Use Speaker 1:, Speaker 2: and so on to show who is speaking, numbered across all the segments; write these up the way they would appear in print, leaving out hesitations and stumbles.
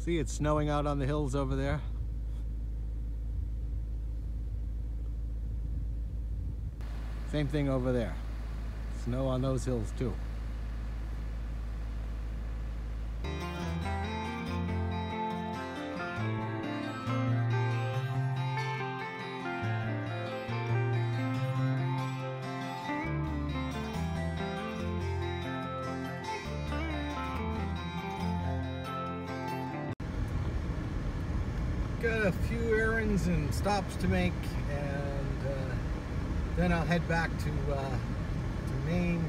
Speaker 1: See, it's snowing out on the hills over there. Same thing over there. Snow on those hills too. Got a few errands and stops to make, and then I'll head back to Maine.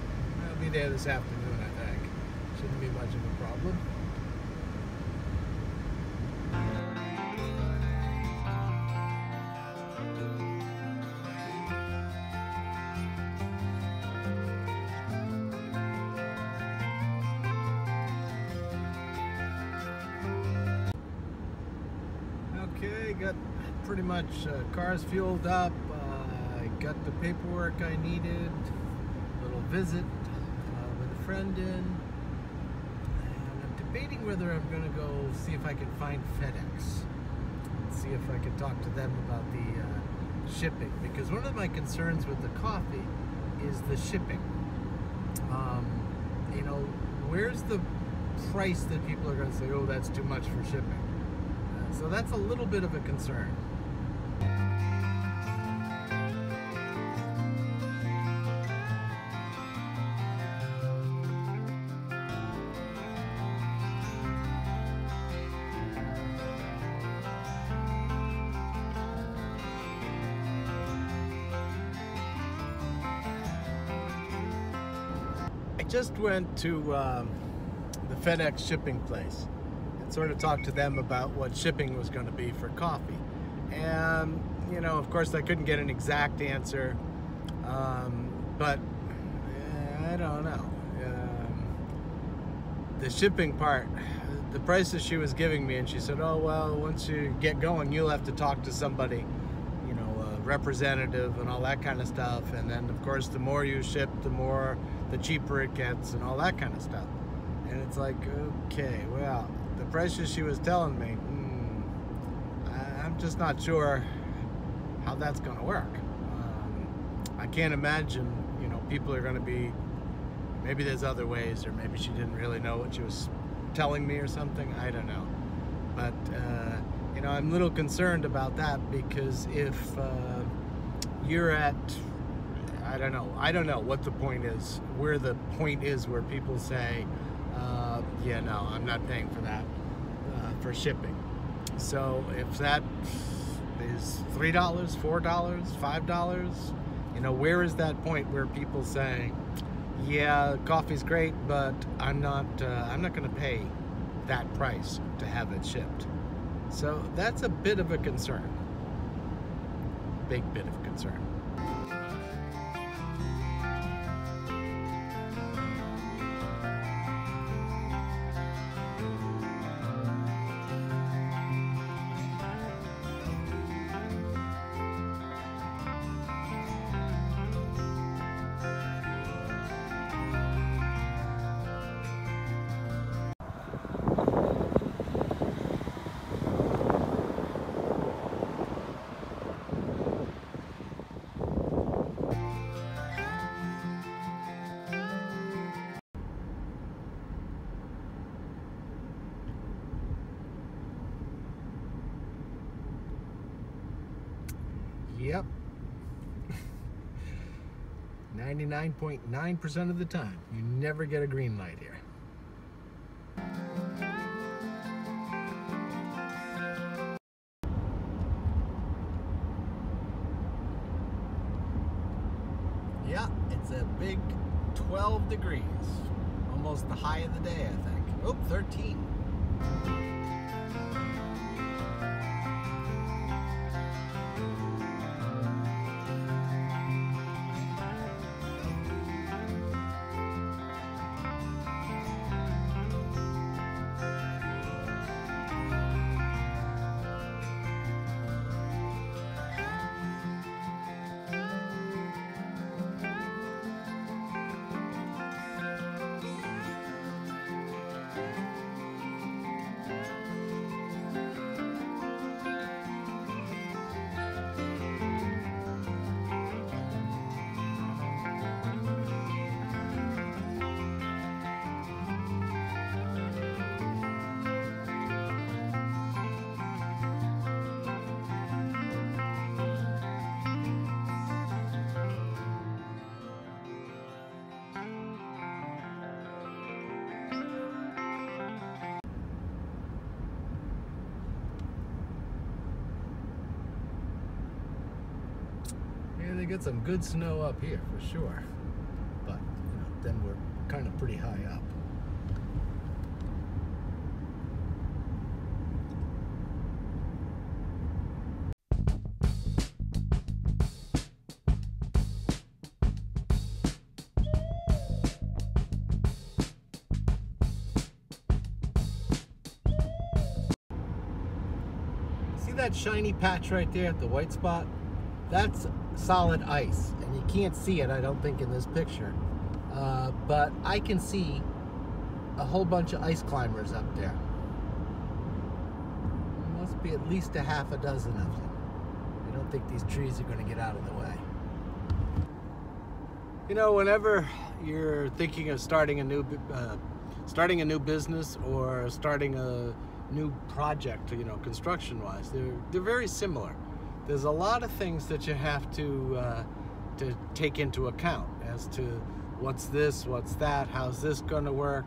Speaker 1: I'll be there this afternoon, I think. Shouldn't be much of a problem. Okay, got pretty much cars fueled up. I got the paperwork I needed. A little visit with a friend in. And I'm debating whether I'm going to go see if I can find FedEx. See if I can talk to them about the shipping. Because one of my concerns with the coffee is the shipping. You know, where's the price that people are going to say, oh, that's too much for shipping? So that's a little bit of a concern. I just went to the FedEx shipping place. Sort of talked to them about what shipping was going to be for coffee, and you know, of course I couldn't get an exact answer, but I don't know. The shipping part, the prices she was giving me, and she said, oh well, once you get going you'll have to talk to somebody, you know, a representative and all that kind of stuff, and then of course the more you ship, the cheaper it gets and all that kind of stuff. And it's like, okay, well, the prices she was telling me, I'm just not sure how that's going to work. I can't imagine, you know, people are going to be, maybe there's other ways, or maybe she didn't really know what she was telling me or something. I don't know. But, you know, I'm a little concerned about that, because if you're at, I don't know what the point is, where the point is where people say, yeah, no, I'm not paying for that for shipping. So if that is $3, $4, $5, you know, where is that point where people say, yeah, coffee's great, but I'm not going to pay that price to have it shipped? So that's a bit of a concern, big bit of concern. Yep. 99.9% of the time, you never get a green light here. Yeah, it's a big 12 degrees. Almost the high of the day, I think. Oh, 13. they get some good snow up here for sure, but you know, then we're kind of pretty high up. See that shiny patch right there, the white spot? That's solid ice, and you can't see it, I don't think, in this picture. But I can see a whole bunch of ice climbers up there. There must be at least a half a dozen of them. I don't think these trees are going to get out of the way. You know, whenever you're thinking of starting a new business or starting a new project, you know, construction-wise, they're very similar. There's a lot of things that you have to take into account as to what's this, what's that, how's this going to work.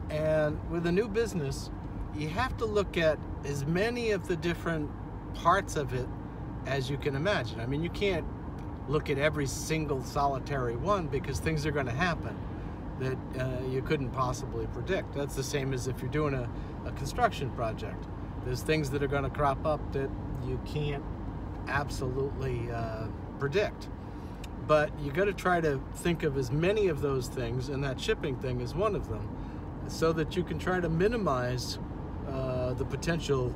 Speaker 1: And with a new business, you have to look at as many of the different parts of it as you can imagine. I mean, you can't look at every single solitary one because things are going to happen that you couldn't possibly predict. That's the same as if you're doing a construction project. There's things that are going to crop up that you can't absolutely predict. But you got to try to think of as many of those things, and that shipping thing is one of them, so that you can try to minimize the potential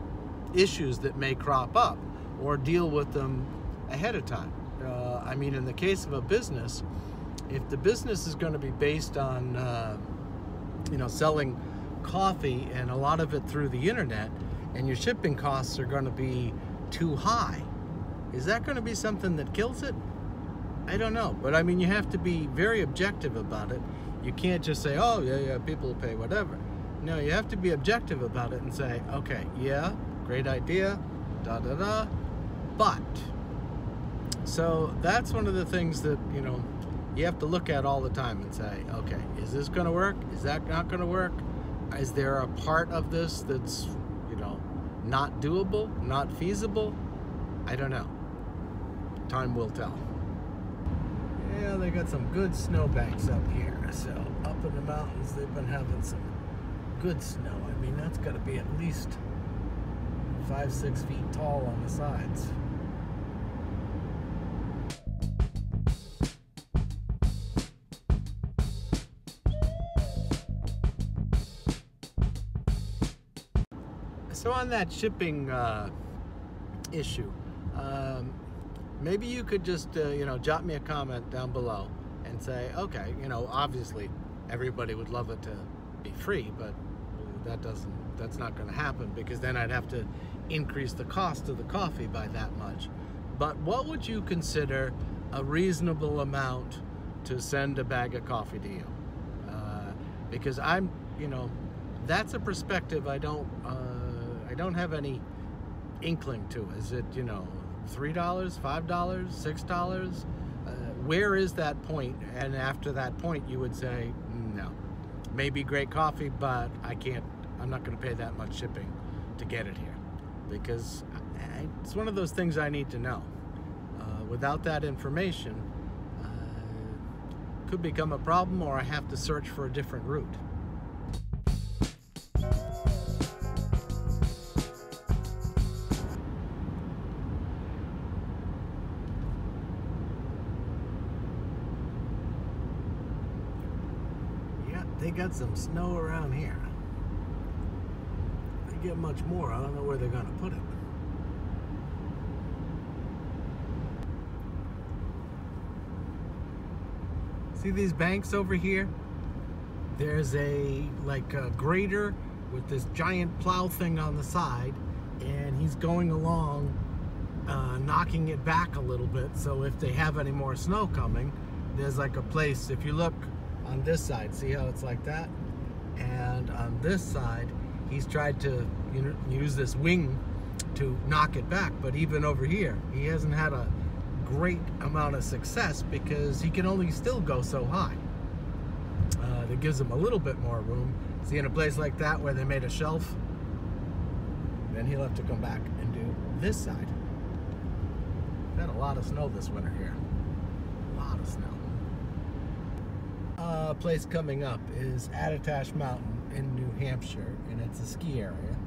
Speaker 1: issues that may crop up or deal with them ahead of time. I mean, in the case of a business, if the business is going to be based on you know, selling coffee and a lot of it through the internet, and your shipping costs are going to be too high, is that going to be something that kills it? I don't know, but I mean, you have to be very objective about it. You can't just say, oh yeah, people will pay whatever. No, you have to be objective about it and say, okay, yeah, great idea, but. So that's one of the things that, you know, you have to look at all the time and say, okay, is this going to work? Is that not going to work? Is there a part of this that's, you know, not doable, not feasible? I don't know. Time will tell. Yeah, they got some good snowbanks up here. So up in the mountains, they've been having some good snow. I mean, that's got to be at least 5-6 feet tall on the sides. So on that shipping issue, maybe you could just, you know, jot me a comment down below and say, okay, you know, obviously everybody would love it to be free, but that's not going to happen, because then I'd have to increase the cost of the coffee by that much. But what would you consider a reasonable amount to send a bag of coffee to you? Because I'm, you know, that's a perspective I don't have any inkling to. Is it, you know, $3, $5, $6? Where is that point? And after that point, you would say, no, maybe great coffee, but I'm not going to pay that much shipping to get it here, because it's one of those things I need to know. Without that information, could become a problem, or I have to search for a different route. They got some snow around here. They get much more. I don't know where they're going to put it. See these banks over here? There's a grader with this giant plow thing on the side, and he's going along knocking it back a little bit, so if they have any more snow coming, there's like a place. If you look on this side, see how it's like that? And on this side, he's tried to, you know, use this wing to knock it back, but even over here, he hasn't had a great amount of success because he can only still go so high. That gives him a little bit more room. See, in a place like that where they made a shelf, then he'll have to come back and do this side. We've had a lot of snow this winter here. of snow. Place coming up is Attitash Mountain in New Hampshire, and it's a ski area,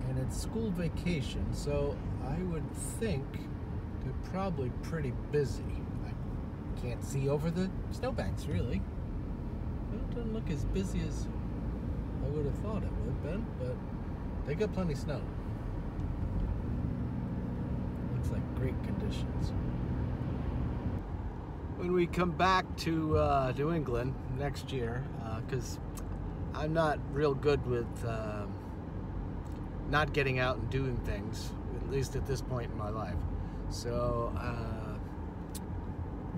Speaker 1: and it's school vacation, so I would think they're probably pretty busy. I can't see over the snowbanks, really. It doesn't look as busy as I would have thought it would have been, but they got plenty of snow. Looks like great conditions. When we come back to England next year, because I'm not real good with not getting out and doing things, at least at this point in my life. So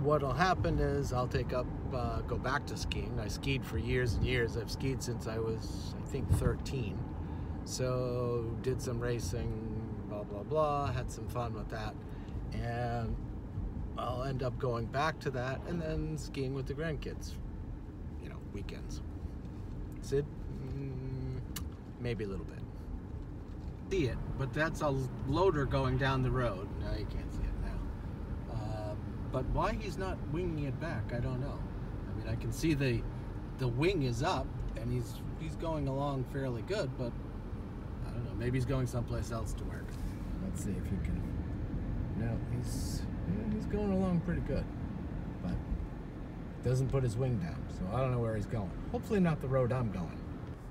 Speaker 1: what'll happen is I'll go back to skiing. I skied for years and years. I've skied since I was, I think, 13. So did some racing, blah, blah, blah, had some fun with that. And I'll end up going back to that and then skiing with the grandkids, you know, weekends. Sid? Maybe a little bit. See it, but that's a loader going down the road. No, you can't see it now. But why he's not winging it back, I don't know. I mean, I can see the wing is up and he's going along fairly good, but I don't know, maybe he's going someplace else to work. Let's see if you can. No, he's going along pretty good, but doesn't put his wing down, so I don't know where he's going. Hopefully not the road I'm going.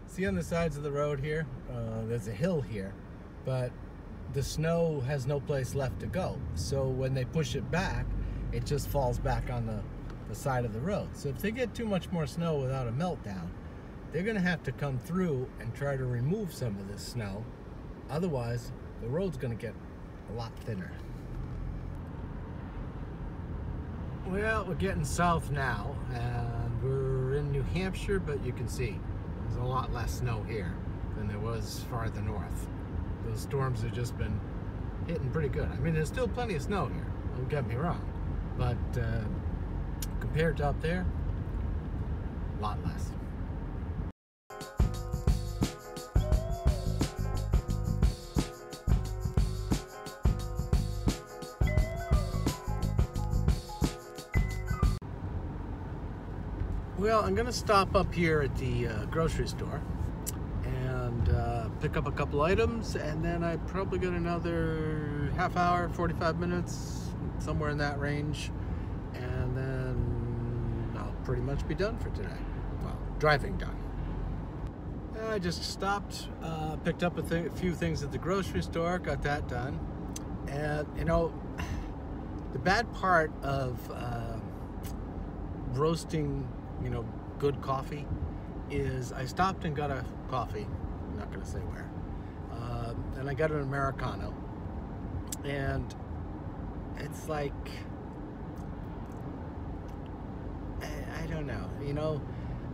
Speaker 1: See on the sides of the road here, there's a hill here, but the snow has no place left to go. So when they push it back, it just falls back on the side of the road. So if they get too much more snow without a meltdown, they're gonna have to come through and try to remove some of this snow. Otherwise, the road's gonna get a lot thinner. Well, we're getting south now, and we're in New Hampshire, but you can see there's a lot less snow here than there was farther north. Those storms have just been hitting pretty good. I mean, there's still plenty of snow here, don't get me wrong, but compared to up there, a lot less. Well, I'm going to stop up here at the grocery store and pick up a couple items, and then I probably got another half hour, 45 minutes, somewhere in that range, and then I'll pretty much be done for today. Well, driving done. I just stopped, picked up a few things at the grocery store, got that done, and you know, the bad part of roasting, you know, good coffee is I stopped and got a coffee, I'm not gonna say where, and I got an Americano, and it's like, I don't know, you know,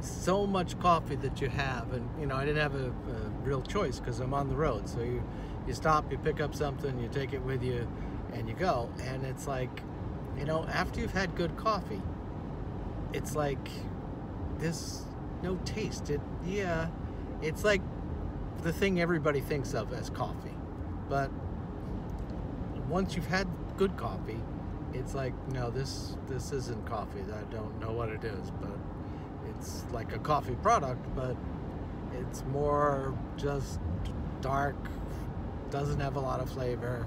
Speaker 1: so much coffee that you have, and you know, I didn't have a real choice because I'm on the road, so you stop, you pick up something, you take it with you, and you go, and it's like, you know, after you've had good coffee, it's like there's no taste. It's like the thing everybody thinks of as coffee, but once you've had good coffee, it's like, no, this isn't coffee. I don't know what it is, but it's like a coffee product, but it's more just dark, doesn't have a lot of flavor,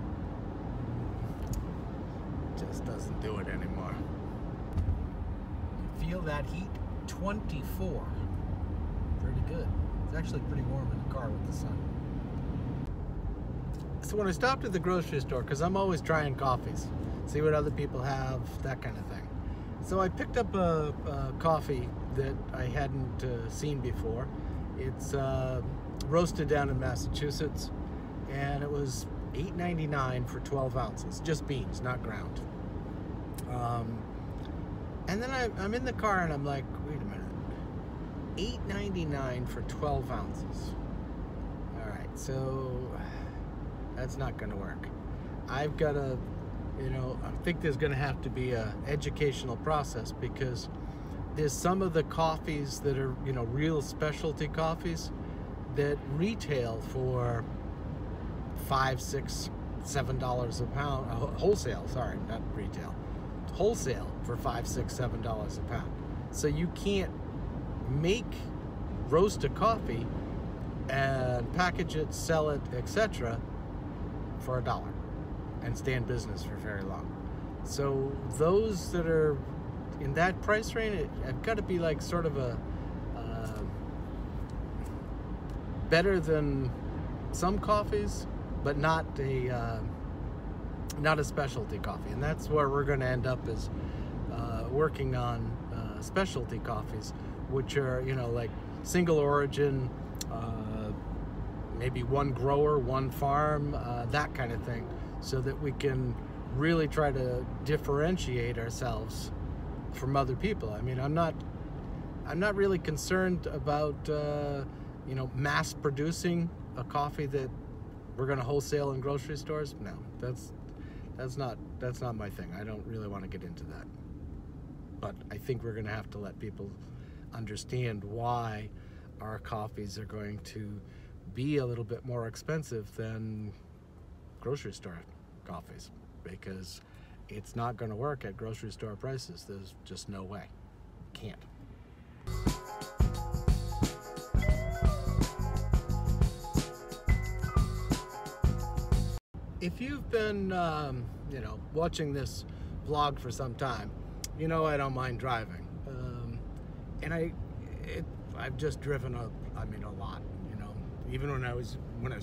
Speaker 1: just doesn't do it anymore. Feel that heat? 24. Pretty good. It's actually pretty warm in the car with the sun. So when I stopped at the grocery store, because I'm always trying coffees, see what other people have, that kind of thing. So I picked up a coffee that I hadn't seen before. It's roasted down in Massachusetts, and it was $8.99 for 12 ounces. Just beans, not ground. And then I'm in the car and I'm like, wait a minute, $8.99 for 12 ounces. All right, so that's not gonna work. I've got to, you know, I think there's gonna have to be a educational process, because there's some of the coffees that are, you know, real specialty coffees that retail for $5, $6, $7 a pound, wholesale, sorry, not retail. wholesale for $5, $6, $7 a pound. So you can't make roasted coffee and package it, sell it, etc. for $1 and stay in business for very long. So those that are in that price range, I've got to be like sort of a better than some coffees, but not a specialty coffee. And that's where we're going to end up, is working on specialty coffees, which are, you know, like single origin, maybe one grower, one farm, that kind of thing, so that we can really try to differentiate ourselves from other people. I mean, I'm not really concerned about you know, mass producing a coffee that we're going to wholesale in grocery stores. No, that's not my thing. I don't really want to get into that. But I think we're going to have to let people understand why our coffees are going to be a little bit more expensive than grocery store coffees, because it's not going to work at grocery store prices. There's just no way. Can't. If you've been, you know, watching this vlog for some time, you know I don't mind driving, and I've just driven a lot. You know, even when I was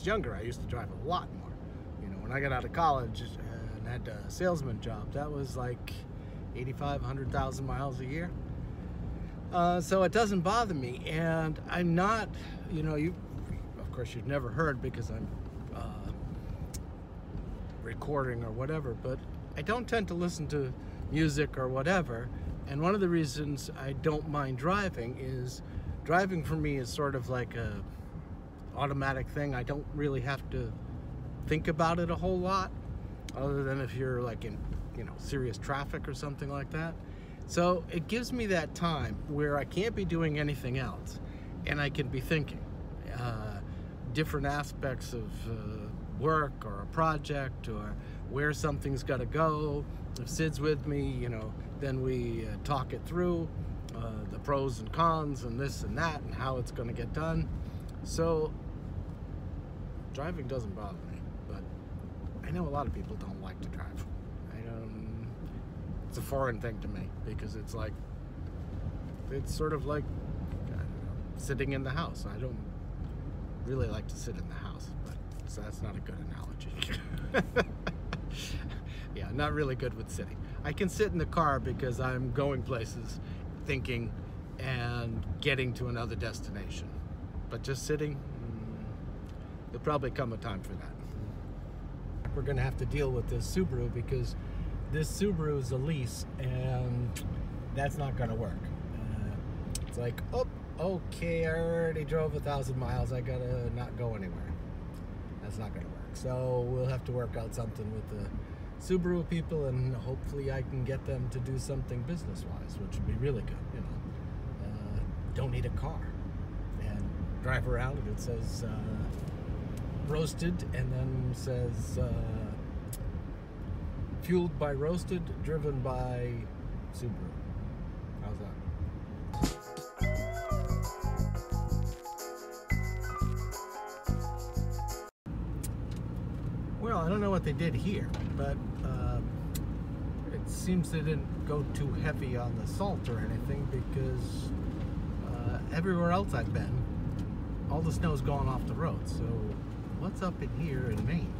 Speaker 1: younger, I used to drive a lot more. You know, when I got out of college and had a salesman job, that was like 100,000 miles a year. So it doesn't bother me, and I'm not, you know, of course you've never heard because I'm recording or whatever, but I don't tend to listen to music or whatever. And one of the reasons I don't mind driving is driving for me is sort of like a automatic thing. I don't really have to think about it a whole lot, other than if you're like in, you know, serious traffic or something like that. So it gives me that time where I can't be doing anything else, and I can be thinking different aspects of work or a project, or where something's got to go. If Sid's with me, you know, then we talk it through, the pros and cons and this and that and how it's going to get done. So driving doesn't bother me, but I know a lot of people don't like to drive. It's a foreign thing to me, because it's like, it's sort of like, I don't know, sitting in the house. I don't really like to sit in the house, but so that's not a good analogy. Yeah, not really good with sitting. I can sit in the car because I'm going places, thinking, and getting to another destination. But just sitting, there'll probably come a time for that. We're gonna have to deal with this Subaru, because this Subaru is a lease, and that's not gonna work. It's like, oh, okay, I already drove 1,000 miles. I gotta not go anywhere. That's not gonna work. So we'll have to work out something with the Subaru people, and hopefully I can get them to do something business-wise, which would be really good. You know, don't need a car, and drive around and it says roasted, and then says fueled by roasted, driven by Subaru. How's that? Well, I don't know what they did here, but it seems they didn't go too heavy on the salt or anything, because everywhere else I've been, all the snow's gone off the road. So what's up in here in Maine?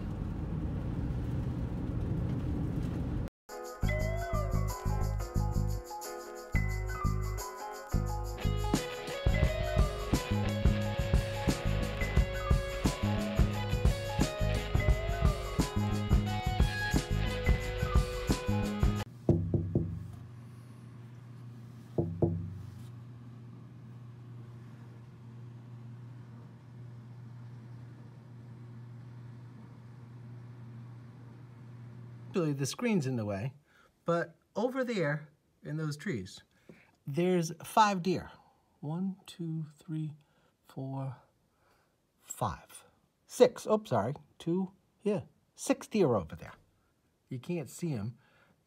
Speaker 1: Actually, the screen's in the way, but over there in those trees, there's 5 deer. 1, 2, 3, 4, 5, 6. Oh, sorry, 2. Yeah, 6 deer over there. You can't see them.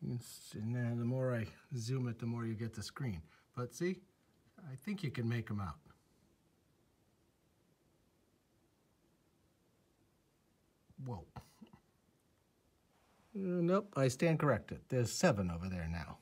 Speaker 1: And then the more I zoom it, the more you get the screen. But see, I think you can make them out. Whoa. Nope, I stand corrected. There's 7 over there now.